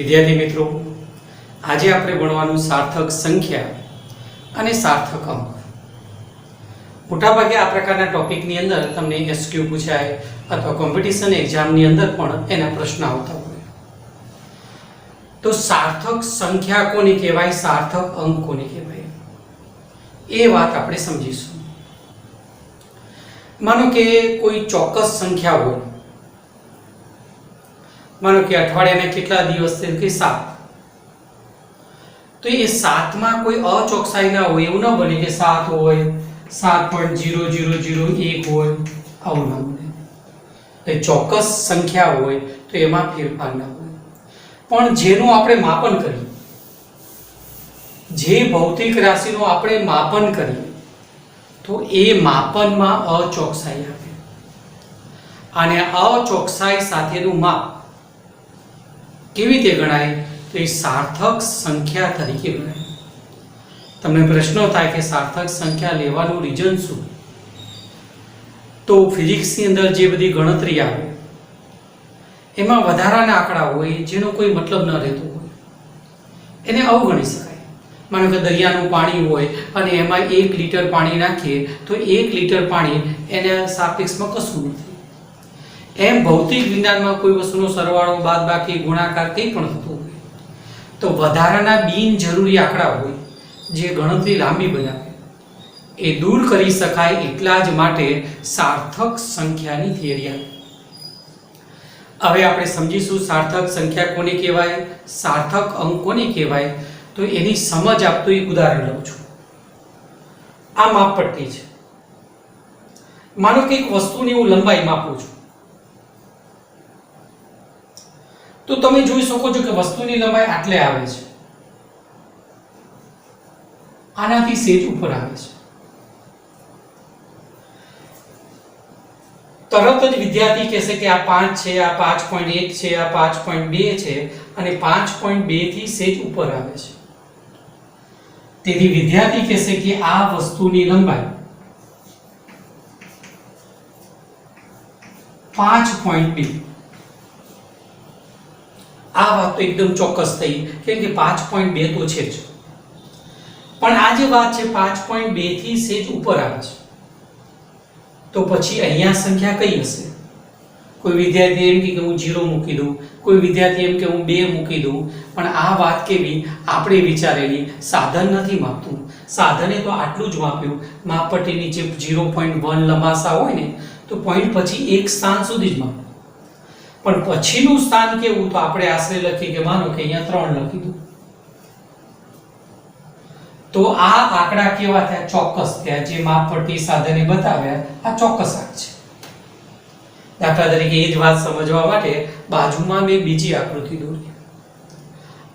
વિદ્યાર્થી મિત્રો, આજે આપણે ભણવાનું સાર્થક સંખ્યા અને સાર્થક અંક. મોટાભાગે આ પ્રકારના ટોપિકની અંદર તમને એસક્યુ પૂછાય અથવા કોમ્પિટિશન એક્ઝામની અંદર પણ એના પ્રશ્ન આવતા હોય. તો સાર્થક સંખ્યા કોને કહેવાય, સાર્થક અંક કોને કહેવાય, એ વાત આપણે સમજીશું. માનો કે કોઈ ચોક્કસ સંખ્યા હોય, માનો કે અઠવાડિયાના કેટલા દિવસ છે કે 7, તો એ 7માં કોઈ અચોકસાઈ ના હોય. એવું ન બને કે 7 હોય, 7.0001 હોય, આવું ના બને. એ ચોક્કસ સંખ્યા હોય તો એમાં ફેરફાર ના હોય. પણ જેનું આપણે માપન કરીએ, જે ભૌતિક રાશિનું આપણે માપન કરીએ, તો એ માપનમાં અચોકસાઈ આવે. અને અચોકસાઈ સાથેનું માપ કેવી રીતે ગણાય, તો એ સાર્થક સંખ્યા તરીકે ગણાય. તમને પ્રશ્ન થાય કે સાર્થક સંખ્યા લેવાનું રીઝન શું? તો ફિઝિક્સની અંદર જે બધી ગણતરી આવે એમાં વધારાના આંકડા હોય જેનો કોઈ મતલબ ન રહેતો હોય, એને અવગણી શકાય. માનો કે દરિયાનું પાણી હોય અને એમાં 1 લીટર પાણી નાખીએ તો 1 લીટર પાણી એને સાપેક્ષમાં કશું નથી. એમ ભૌતિક વિજ્ઞાનમાં કોઈ વસ્તુનો સરવાળો, બાદબાકી, ગુણાકાર કંઈ પણ થતું હોય તો વધારાના બિનજરૂરી આંકડા હોય જે ગણતરી લાંબી બનાવે, એ દૂર કરી શકાય. એટલા જ માટે સાર્થક સંખ્યાની થિયરી આવે. હવે આપણે સમજીશું સાર્થક સંખ્યા કોને કહેવાય, સાર્થક અંક કોને કહેવાય. તો એની સમજ આપતું એક ઉદાહરણ લઉં છું. આ માપપટ્ટી છે. માનો કે એક વસ્તુની હું લંબાઈ માપું છું, તો તમે જોઈ શકો છો કે વસ્તુની લંબાઈ આટલે આવે છે, આનાથી સેજ ઉપર આવે છે. તરત જ વિદ્યાર્થી કહેશે કે આ 5 છે, આ 5.1 છે, આ 5.2 છે અને 5.2 થી સેજ ઉપર આવે છે. તેથી વિદ્યાર્થી કહેશે કે આ વસ્તુની લંબાઈ 5.2. આ વાત તો એકદમ ચોક્કસ થઈ કેમ કે 5.2 તો છે જ. પણ આ જે વાત છે 5.2 થી સેજ ઉપર આવે છે, તો પછી અહીંયા સંખ્યા કઈ હશે? કોઈ વિદ્યાર્થી એમ કે હું 0 મૂકી દઉં, કોઈ વિદ્યાર્થી એમ કે હું 2 મૂકી દઉં. પણ આ વાત કેવી, આપણે વિચારેલી. સાધન નથી માપતું, સાધને તો આટલું જ માપ્યું. માપપટ્ટી નીચે 0.1 લંબાસા હોય ને તો પોઈન્ટ પછી એક સ્થાન સુધી જ માપ. પણ પછીનું સ્થાન કેવું, તો આપણે આશરે લખી કે માનો કે અહીંયા 3 લખી દઉં, તો આ આંકડા કેવા થયા, ચોક્કસ થયા. જે માપપટ્ટી સાધને બતાવ્યા આ ચોક્કસ આંક છે. દાખલા તરીકે એ જ વાત સમજવા માટે બાજુમાં મેં બીજી આકૃતિ દોરી.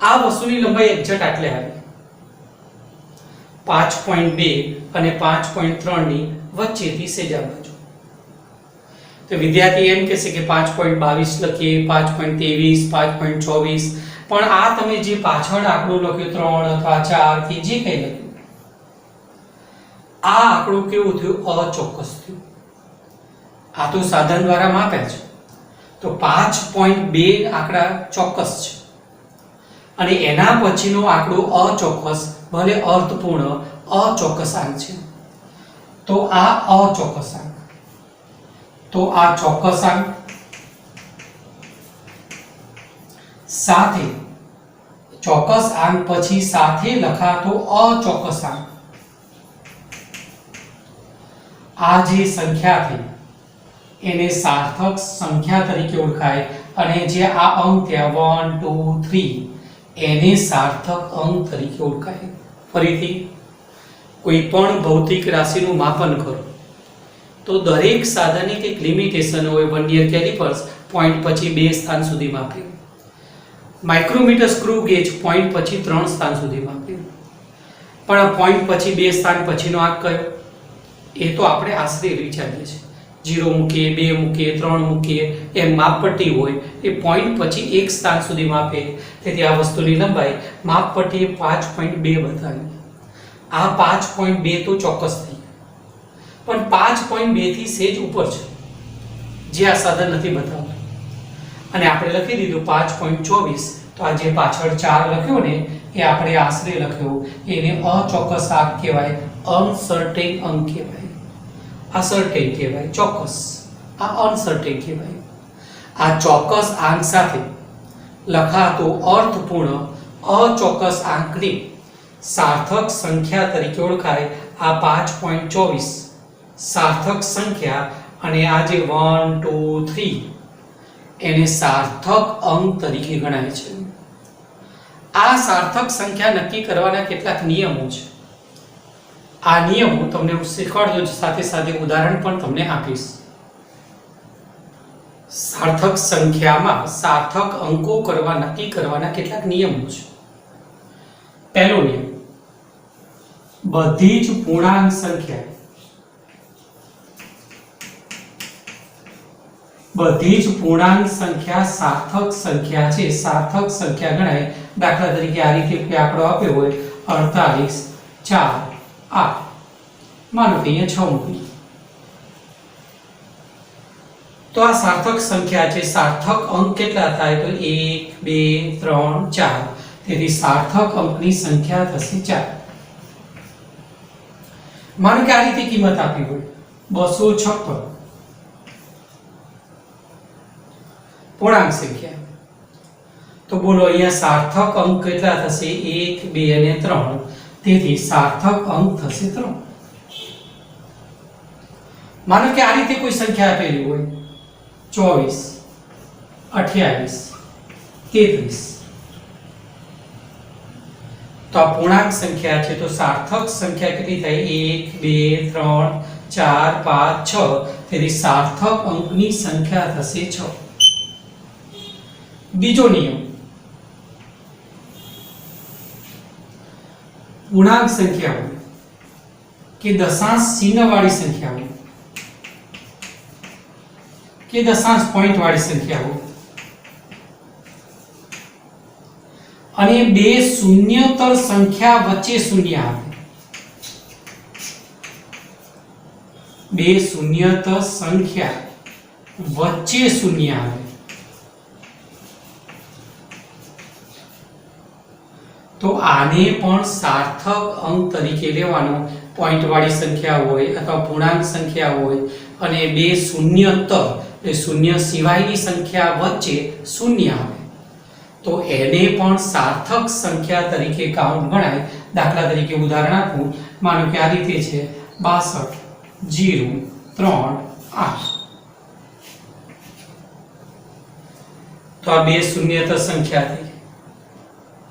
આ વસ્તુની લંબાઈ એક્ઝેક્ટ આટલે આવી, 5.2 અને 5.3 ની વચ્ચેથી સેજા બાજુ. તો વિદ્યાર્થી એમ કહેશે કે 5.22 લખીએ, 5.23, 5.24. પણ આ તમે જે પાછળ આંકડો લખ્યો 3 અથવા 4 થી જે કંઈ લખ્યું, આ આંકડો કેવો થયો, અચોક્કસ થયો. આ તો સાધન દ્વારા માપ્યા છે, તો 5.2 આંકડા ચોક્કસ છે અને એના પછીનો આંકડો અચોક્કસ, ભલે અર્થપૂર્ણ અચોક્કસ આંક છે. તો આ અચોક્કસ આંક, તો આ ચોક્કસ આંક સાથે ચોક્કસ આંક પછી સાથે લખાતો અચોક્કસ આંક, આ જે સંખ્યા થઈ એને સાર્થક સંખ્યા તરીકે ઓળખાય. અને જે આ અંક થયા 1 2 3 એને સાર્થક અંક તરીકે ઓળખાય. ફરીથી કોઈ પણ ભૌતિક રાશિનું માપન કરો તો દરેક સાધનની કંઈક લિમિટેશન હોય. વર્નિયર કેલિપર્સ પોઈન્ટ પછી 2 સ્થાન સુધી માપે, માઇક્રોમીટર સ્ક્રૂ ગેજ પોઈન્ટ પછી 3 સ્થાન સુધી માપે. પણ આ પોઈન્ટ પછી 2 સ્થાન પછીનો આંક કયો, એ તો આપણે આશરે વિચારીએ છીએ. 0 મૂકીએ, 2 મૂકીએ, 3 મૂકીએ, એમ માપપટ્ટી હોય એ પોઈન્ટ પછી 1 સ્થાન સુધી માપે. તેથી આ વસ્તુની લંબાઈ માપપટ્ટીએ 5.2 બતાવી. આ 5.2 તો ચોક્કસ થઈ, પણ 5.2 થી સેજ ઉપર છે જે આ સાધન નથી બતાવતું. અને આપણે લખી દીધું 5.24 તો આ જે પાછળ 4 લખ્યો ને એ આપણે આશરે લખ્યો, એને અચોક્કસ આંક કહેવાય, અનસર્ટેન અંક કહેવાય. આ સર્ટેન કહેવાય, ચોક્કસ. આ અનસર્ટેન કહેવાય. આ ચોક્કસ આંક સાથે લખાતો અર્થપૂર્ણ અચોક્કસ આંકને સાર્થક સંખ્યા તરીકે ઓળખાય. આ 5.24 સાર્થક સંખ્યા અને આ જે 1 2 3 એને સાર્થક અંક તરીકે ગણાય છે. આ સાર્થક સંખ્યા નક્કી કરવાના કેટલાક નિયમો છે. આ નિયમો તમને હું શીખવાડજો, સાથે સાથે ઉદાહરણ પણ તમને આપીશ. સાર્થક સંખ્યામાં સાર્થક અંકો નક્કી કરવાના કેટલાક નિયમો છે. પહેલો નિયમ, બધી જ પૂર્ણાંક સંખ્યા સાર્થક સંખ્યા છે, સાર્થક સંખ્યા ગણાય. દાખલા તરીકે આ રીતે કોઈ આંકડો આપ્યો હોય 48 4 8, માનો કે અહીંયા 6 મૂકી, તો આ સાર્થક સંખ્યા છે. સાર્થક અંક કેટલા થાય? તો 1 2 3 4. તેથી સાર્થક અંકની સંખ્યા થશે 4. માનો કે આ રીતે કિંમત આપી હોય 256, પૂર્ણાંક સંખ્યા. તો બોલો અહીંયા સાર્થક અંક કેટલા થશે? 1 2 અને 3. તેથી સાર્થક અંક થશે 3. માનો કે આ રીતે કોઈ સંખ્યા આપેલી હોય 24 28 33, તો આ પૂર્ણાંક સંખ્યા છે. તો સાર્થક સંખ્યા કેટલી થાય? 1 2 3 4 5 6. તેથી સાર્થક અંકની સંખ્યા થશે 6. બીજો નિયમ, પૂર્ણાંક સંખ્યાઓ કે દશાંશ ચિહ્ન વાળી સંખ્યાઓ કે દશાંશ પોઈન્ટ વાળી સંખ્યાઓ અને બે શૂન્યતર સંખ્યા વચ્ચે શૂન્ય આવે, બે શૂન્યતર સંખ્યા વચ્ચે શૂન્ય આવે, તો આને પણ સાર્થક અંક તરીકે લેવાનો. પોઈન્ટ વાળી સંખ્યા હોય અથવા પૂર્ણાંક સંખ્યા હોય અને બે શૂન્યતર એટલે શૂન્ય સિવાયની સંખ્યા વચ્ચે શૂન્ય આવે, તો એને પણ સાર્થક સંખ્યા તરીકે કાઉન્ટ ગણાય. દાખલા તરીકે ઉદાહરણ આપું, માનો કે આ રીતે છે 62 0 3 8. તો આ બે શૂન્યતર સંખ્યા થઈ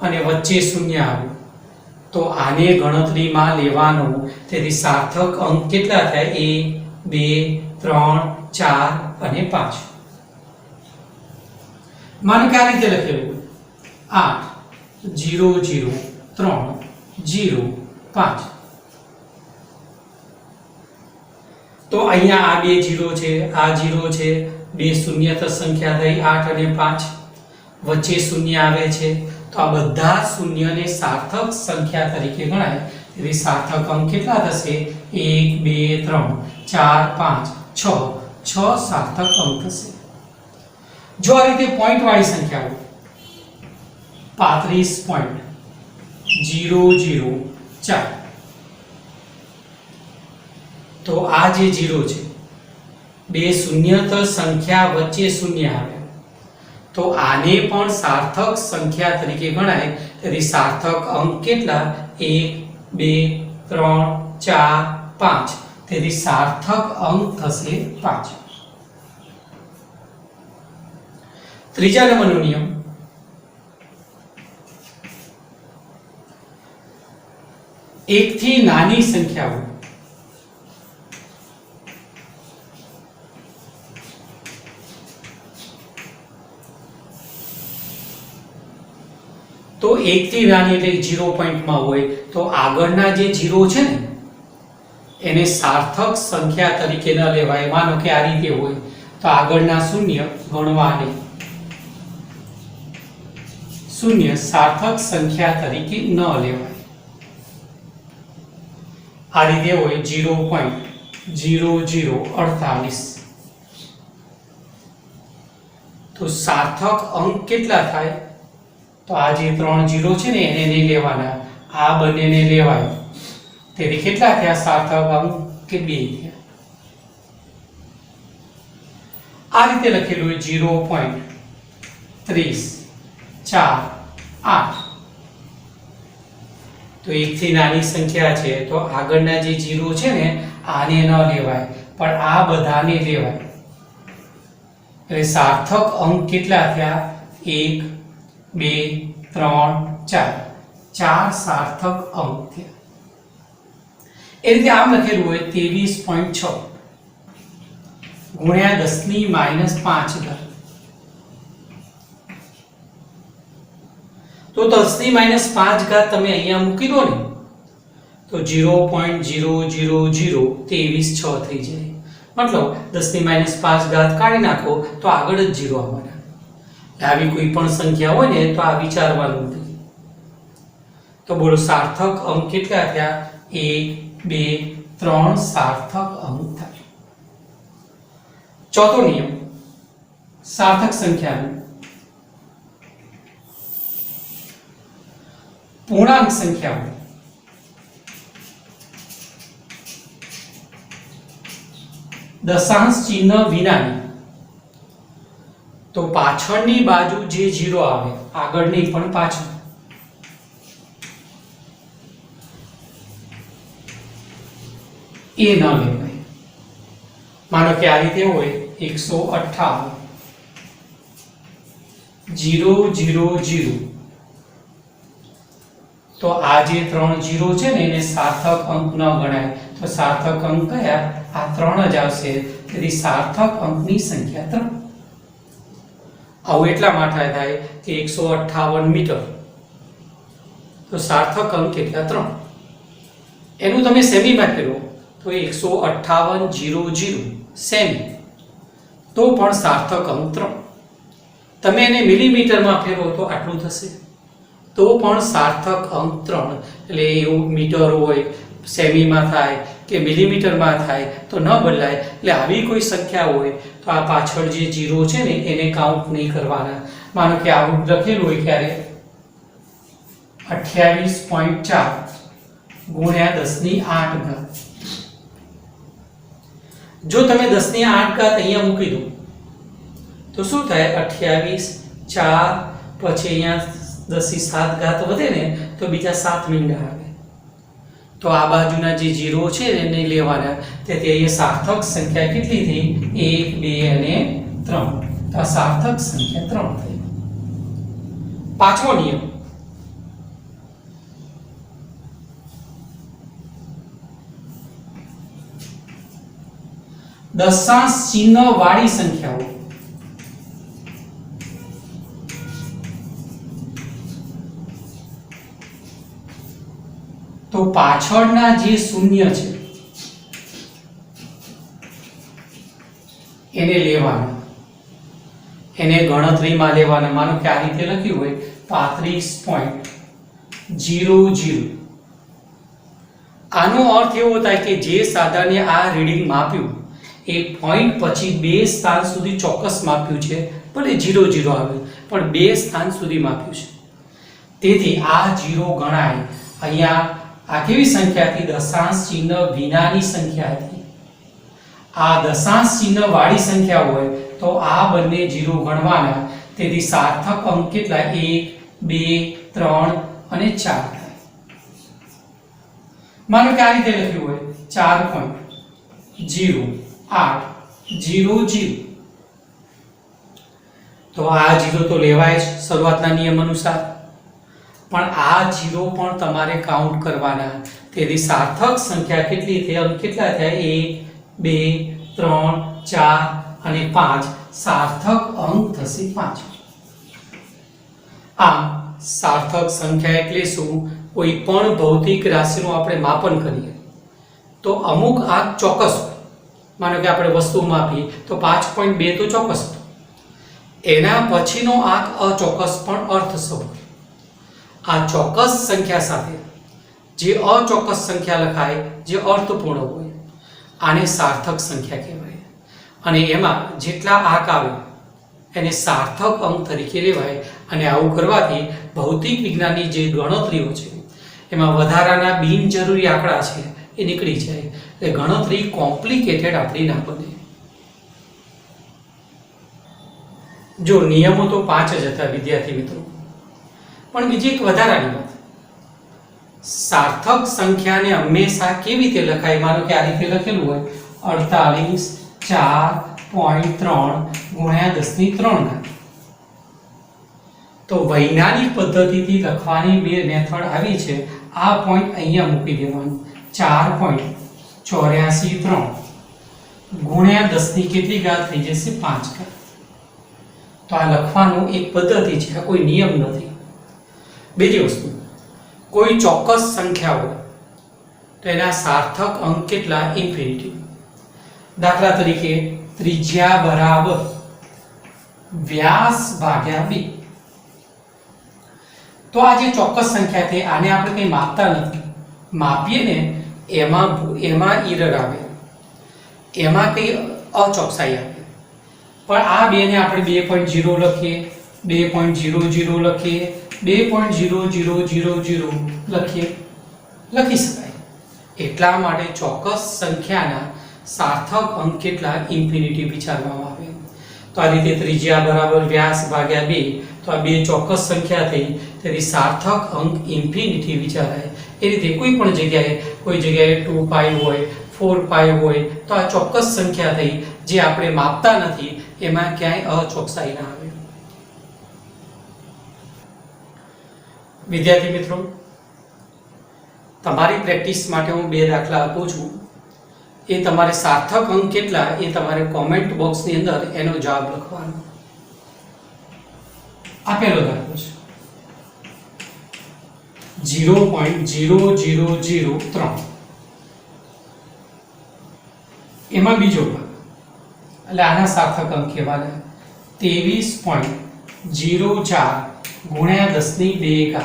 અને વચ્ચે શૂન્ય આવ્યું, તો આને ગણતરીમાં લેવાનો. તેથી સાર્થક અંક કેટલા થાય? 1 2 3 4 અને 5. માનો કે આ રીતે લખેલું 8 0 0 3 0 5. તો અહીંયા આ બે 0 છે, આ 0 છે, બે શૂન્યતર સંખ્યા થઈ 8 અને 5, વચ્ચે શૂન્ય આવે છે. તો આ બધા શૂન્યને સાર્થક સંખ્યા તરીકે ગણાય. તેથી સાર્થક અંક કેટલા થશે? 1 2 3 4 5 6. 6 સાર્થક અંક થશે. જો આ રીતે પોઈન્ટ વાળી સંખ્યાઓ 35 પોઈન્ટ 0 0 4, તો આ જે 0 છે, બે શૂન્યતર સંખ્યા વચ્ચે શૂન્ય આવે, તો આને પણ સાર્થક સંખ્યા તરીકે ગણાય. તેથી સાર્થક અંક કેટલા? 1 2 3 4 5. તેથી સાર્થક અંક થશે 5. ત્રીજા નંબરનો નિયમ, એકથી નાની સંખ્યાઓ તો 1 થી નાની એટલે 0 પોઈન્ટમાં હોય, તો આગળના જે 0 છે ને એને સાર્થક સંખ્યા તરીકે ન લેવાય. માનો કે આ રીતે હોય તો આગળના શૂન્ય ગણવા નહીં, શૂન્ય સાર્થક સંખ્યા તરીકે ન લેવાય. આ રીતે હોય 0.0048, તો સાર્થક અંક કેટલા થાય? તો આ જે 3 0 છે ને એને નહીં લેવાના, આ બંનેને લેવાય. તેથી કેટલા થયા સાર્થક અંક કે 2 થયા. આ રીતે લખેલું હોય 0.30 4 8. તો 1 થી નાની સંખ્યા છે તો આગળના જે 0 છે ને આને ન લેવાય પણ આ બધાને લેવાય. એટલે સાર્થક અંક કેટલા થયા? 1 2 3 4. 4 સાર્થક અંક થયા. એ રીતે આમ લખેલું હોય 23.6 ગુણ્યા 10 ની -5 ઘાત. તો 10 ની -5 ઘાત તમે અહીંયા મૂકી દો ને તો 0.000326 થઈ જાય. મતલબ 10 ની -5 ઘાત કાઢી નાખો તો આગળ જ 0 આવવાના. આવી કોઈ પણ સંખ્યા હોય ને તો આ વિચારવાનું નથી. તો બોલો સાર્થક અંક કેટલા થયા? 1 2 3 સાર્થક અંક થાય. ચોથો નિયમ સાર્થક સંખ્યાનો પૂર્ણાંક સંખ્યાઓ દશાંશ ચિહ્ન વિનાની. તો પાછળની બાજુ જે 0 આવે આગળની પણ પાછળ એ ન લેવાય. માનો કે આ રીતે હોય 158 000. તો આ જે 3 0 છે ને એને સાર્થક અંક ન ગણાય. તો સાર્થક અંક કયા? આ 3 જ આવશે. તેથી સાર્થક અંકની સંખ્યા 3. આવું એટલા માટે થાય કે 158 મીટર તો સાર્થક અંક કેટલા? 3. એનું તમે સેમીમાં ફેરવો તો 158 સેમી તો પણ સાર્થક અંક 3. તમે એને મિલીમીટરમાં ફેરવો તો આટલું થશે તો પણ સાર્થક અંક 3. એટલે એવું મીટર હોય સેમીમાં થાય કે મિલીમીટરમાં થાય તો ન બદલાય. એટલે આવી કોઈ સંખ્યા હોય તો આ પાછળ જે 0 છે ને એને કાઉન્ટ નહીં કરવાના. માનો કે આવું લખેલું હોય ક્યારે 28.4 ગુણ્યા 10 ની 8 ઘાત. જો તમે 10 ની 8 ઘાત અહીંયા મૂકી દો તો શું થાય? 28 4 પછી અહીંયા 10 ની 7 ઘાત વધે ને તો બીજા 7 મીંડા આવે. તો આ બાજુના જે 0 છે એને લેવાના. તેથી અહીંયા સાર્થક સંખ્યા કેટલી થઈ? 1 2 અને 3. તો આ સાર્થક સંખ્યા 3 થઈ. પાંચમો નિયમ દશાંશ ચિહ્ન વાળી સંખ્યાઓ. તો પાછળના જે શૂન્ય છે એને લેવાના, એને ગણતરીમાં લેવાના. માનો કે આ રીતે લખ્યું હોય 35.00. આનો અર્થ એવો થાય કે જે સાદાને આ રીડિંગ માપ્યું એ પોઈન્ટ પછી 2 સ્થાન સુધી ચોક્કસ માપ્યું છે. ભલે 00 આવ્યું પણ 2 સ્થાન સુધી માપ્યું છે. તેથી આ 0 ગણાય. અહીંયા આ કેવી સંખ્યા હતી? દશાંશ ચિહ્ન વિનાની સંખ્યા હતી. આ દશાંશ ચિહ્ન વાળી સંખ્યા હોય તો આ બંને 0 ગણવાના. તેથી સાર્થક અંક કેટલા? 1 2 3 અને 4 થાય. માનો કે આ રીતે લખ્યું હોય 4.0800. તો આ 0 તો લેવાય જ શરૂઆતના નિયમ અનુસાર. પણ આ 0 પણ તમારે કાઉન્ટ કરવાના. તેથી સાર્થક સંખ્યા કેટલી થઈ? કેટલા થયા? 1 2 3 4 અને 5. સાર્થક અંક થશે 5. આમ સાર્થક સંખ્યા એટલે શું? કોઈ પણ ભૌતિક રાશિનું આપણે માપન કરીએ તો અમુક આંક ચોક્કસ હોય. માનો કે આપણે વસ્તુ માપીએ તો 5.2 તો ચોક્કસ હોય. એના પછીનો આંક અચોક્કસ પણ અર્થસભર. આ ચોક્કસ સંખ્યા સાથે જે અચોક્કસ સંખ્યા લખાય જે અર્થપૂર્ણ હોય આને સાર્થક સંખ્યા કહેવાય. અને એમાં જેટલા આંક આવે એને સાર્થક અંક તરીકે લેવાય. અને આવું કરવાથી ભૌતિક વિજ્ઞાનની જે ગણતરીઓ છે એમાં વધારાના બિનજરૂરી આંકડા છે એ નીકળી જાય. એટલે ગણતરી કોમ્પ્લિકેટેડ આપણી ના બને. જો નિયમો તો 5 જ હતા વિદ્યાર્થી મિત્રો, પણ બીજી એક વધારાની વાત, સાર્થક સંખ્યાને હંમેશા કેવી રીતે લખાય? માનો કે આ રીતે લખેલું હોય 48 4.3 ગુણ્યા 10⁻³ તો વૈજ્ઞાનિક પદ્ધતિથી લખવાની બે મેથડ આવી છે. આ પોઈન્ટ અહીંયા મૂકી દેવાનું 4.84 ગુણ્યા 10 ની કેટલી ઘાત થઈ જશે? 5 ઘાત. તો આ લખવાનું એક પદ્ધતિ છે, આ કોઈ નિયમ નથી. બીજી વસ્તુ, કોઈ ચોક્કસ સંખ્યા હોય તો એના સાર્થક અંક કેટલા? ઇન્ફિનિટી. દાખલા તરીકે ત્રિજ્યા બરાબર વ્યાસ ભાગ્યા 2. તો આ જે ચોક્કસ સંખ્યા છે આને આપણે કંઈ માપતા નથી. માપીએ ને એમાં એરર આવે, એમાં કંઈ અચોકસાઈ આવે. પણ આ બેને આપણે 2.0 લખીએ, 2.00 લખીએ, 2.0000 લખીએ, લખી શકાય. એટલા માટે ચોક્કસ સંખ્યાના સાર્થક અંક કેટલા? ઇન્ફિનિટી વિચારવામાં આવે. તો આ રીતે ત્રિજ્યા બરાબર વ્યાસ ભાગ્યા 2, તો આ બે ચોક્કસ સંખ્યા થઈ, તેથી સાર્થક અંક ઇન્ફિનિટી વિચારાય. એ રીતે કોઈ પણ જગ્યાએ, કોઈ જગ્યાએ 2π હોય, 4π હોય, તો આ ચોક્કસ સંખ્યા થઈ જે આપણે માપતા નથી, એમાં ક્યાંય અચોકસાઈ ના આવે. વિદ્યાર્થી મિત્રો, તમારી પ્રેક્ટિસ માટે હું 2 દાખલા આપું છું. એ તમારે સાર્થક અંક કેટલા એ તમારે કોમેન્ટ બોક્સની અંદર એનો જવાબ લખવાનો. આ પહેલો દાખલો છે 0.0003. એમાં બીજો ભાગ, એટલે આના સાર્થક અંક કહેવાના 23.04 ગુણ્યા 10⁻².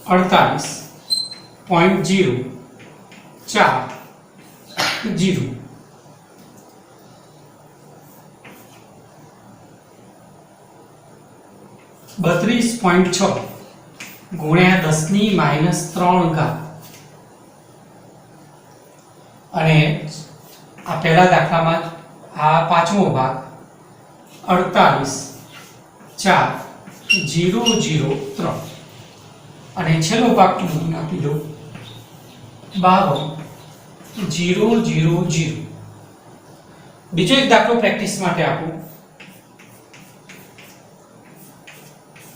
48.040 32.6 ગુણ્યા 10⁻³ અને આ પહેલા દાખલામાં આ પાંચમો ભાગ 48.4.003 અને છેલ્લો ભાગ આપી દો 52.000. બીજો એક દાખલો પ્રેક્ટિસ માટે આપું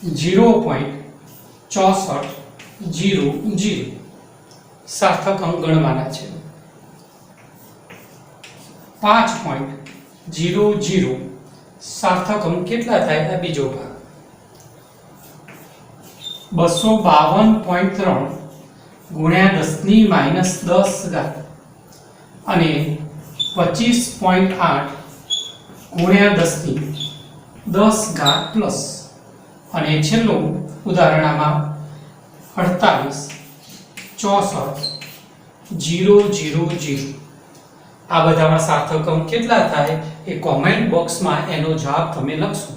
0.6400 સાર્થક અંક ગણવાના છે. 5.00 સાર્થક અંક કેટલા થાય? આ બીજો ભાગ 252.3 ગુણ્યા 10⁻10 અને 25.8 ગુણ્યા 10⁻10 પ્લસ. અને છેલ્લું ઉદાહરણ આમાં 48.64.000. આ બધામાં સાર્થક અંક કેટલા થાય એ કોમેન્ટ બોક્સમાં એનો જવાબ તમે લખશો.